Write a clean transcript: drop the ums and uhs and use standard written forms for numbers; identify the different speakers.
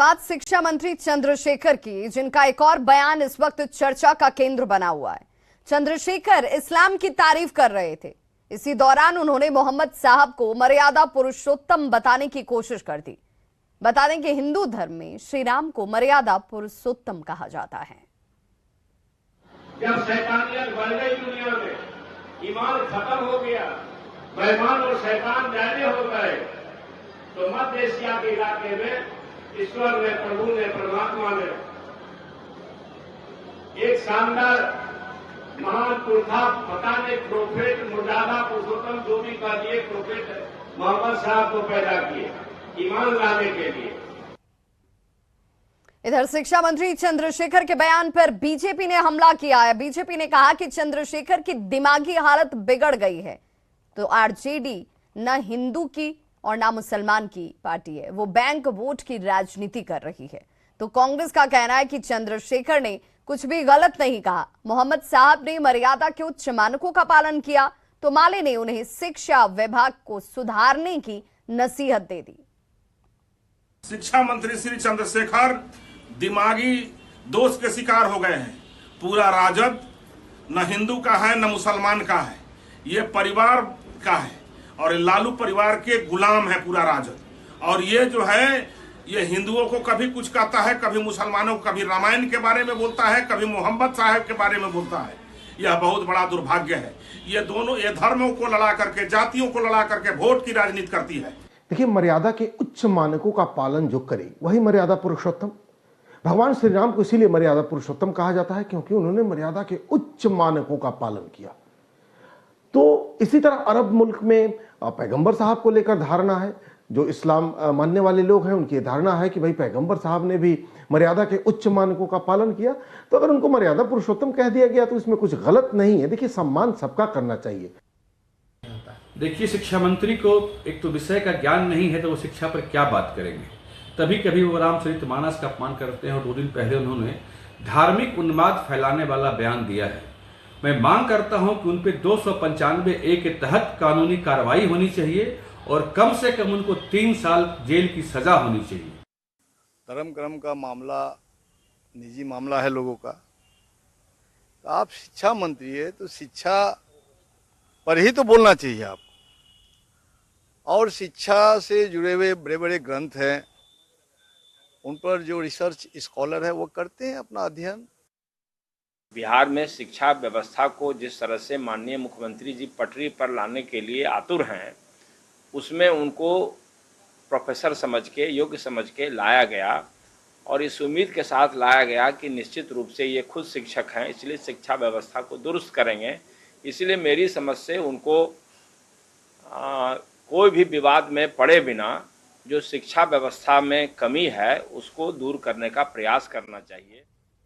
Speaker 1: बात शिक्षा मंत्री चंद्रशेखर की, जिनका एक और बयान इस वक्त चर्चा का केंद्र बना हुआ है। चंद्रशेखर इस्लाम की तारीफ कर रहे थे। इसी दौरान उन्होंने मोहम्मद साहब को मर्यादा पुरुषोत्तम बताने की कोशिश कर दी। बता दें कि हिंदू धर्म में श्री राम को मर्यादा पुरुषोत्तम कहा जाता है।
Speaker 2: जब शैतानियत बढ़ गई दुनिया में, ईमान खत्म हो गया, बेईमान और शैतान ज्यादा हो गए, तो मध्य एशिया के इलाके में ईश्वर ने, प्रभु ने, परमात्मा ने एक शानदार महान पुरखा, पता नहीं प्रोफेट, मर्यादा पुरुषोत्तम जो भी कह दिए, प्रोफेट मोहम्मद साहब को पैदा किए ईमान लाने के लिए।
Speaker 1: इधर शिक्षा मंत्री चंद्रशेखर के बयान पर बीजेपी ने हमला किया है। बीजेपी ने कहा कि चंद्रशेखर की दिमागी हालत बिगड़ गई है। तो आरजेडी न हिंदू की और ना मुसलमान की पार्टी है, वो बैंक वोट की राजनीति कर रही है। तो कांग्रेस का कहना है कि चंद्रशेखर ने कुछ भी गलत नहीं कहा। मोहम्मद साहब ने मर्यादा के उच्च मानकों का पालन किया, तो माले ने उन्हें शिक्षा विभाग को सुधारने की नसीहत दे दी।
Speaker 3: शिक्षा मंत्री श्री चंद्रशेखर दिमागी दोष के शिकार हो गए हैं। पूरा राजद न हिंदू का है न मुसलमान का है, ये परिवार का है और लालू परिवार के गुलाम है पूरा राजद। और ये जो है, ये हिंदुओं को कभी कुछ कहता है, कभी मुसलमानों को, कभी रामायण के बारे में बोलता है, कभी मोहम्मद साहब के बारे में बोलता है। यह बहुत बड़ा दुर्भाग्य है। ये दोनों, ये धर्मों को लड़ा करके, जातियों को लड़ा करके वोट की राजनीति करती है।
Speaker 4: देखिए, मर्यादा के उच्च मानकों का पालन जो करे वही मर्यादा पुरुषोत्तम। भगवान श्री राम को इसीलिए मर्यादा पुरुषोत्तम कहा जाता है क्योंकि उन्होंने मर्यादा के उच्च मानकों का पालन किया। तो इसी तरह अरब मुल्क में पैगंबर साहब को लेकर धारणा है। जो इस्लाम मानने वाले लोग हैं उनकी धारणा है कि भाई पैगंबर साहब ने भी मर्यादा के उच्च मानकों का पालन किया, तो अगर उनको मर्यादा पुरुषोत्तम कह दिया गया तो इसमें कुछ गलत नहीं है। देखिए, सम्मान सबका करना चाहिए।
Speaker 5: देखिए, शिक्षा मंत्री को एक तो विषय का ज्ञान नहीं है तो वो शिक्षा पर क्या बात करेंगे। तभी कभी वो रामचरितमानस का अपमान करते हैं और 2 दिन पहले उन्होंने धार्मिक उन्माद फैलाने वाला बयान दिया है। मैं मांग करता हूं कि उन पे 295A के तहत कानूनी कार्रवाई होनी चाहिए और कम से कम उनको 3 साल जेल की सजा होनी चाहिए।
Speaker 6: धर्म कर्म का मामला निजी मामला है लोगों का। तो आप शिक्षा मंत्री है तो शिक्षा पर ही तो बोलना चाहिए आपको। और शिक्षा से जुड़े हुए बड़े बड़े ग्रंथ हैं, उन पर जो रिसर्च स्कॉलर है वो करते हैं अपना अध्ययन।
Speaker 7: बिहार में शिक्षा व्यवस्था को जिस तरह से माननीय मुख्यमंत्री जी पटरी पर लाने के लिए आतुर हैं, उसमें उनको प्रोफेसर समझ के, योग्य समझ के लाया गया और इस उम्मीद के साथ लाया गया कि निश्चित रूप से ये खुद शिक्षक हैं, इसलिए शिक्षा व्यवस्था को दुरुस्त करेंगे। इसलिए मेरी समझ से उनको कोई भी विवाद में पड़े बिना जो शिक्षा व्यवस्था में कमी है उसको दूर करने का प्रयास करना चाहिए।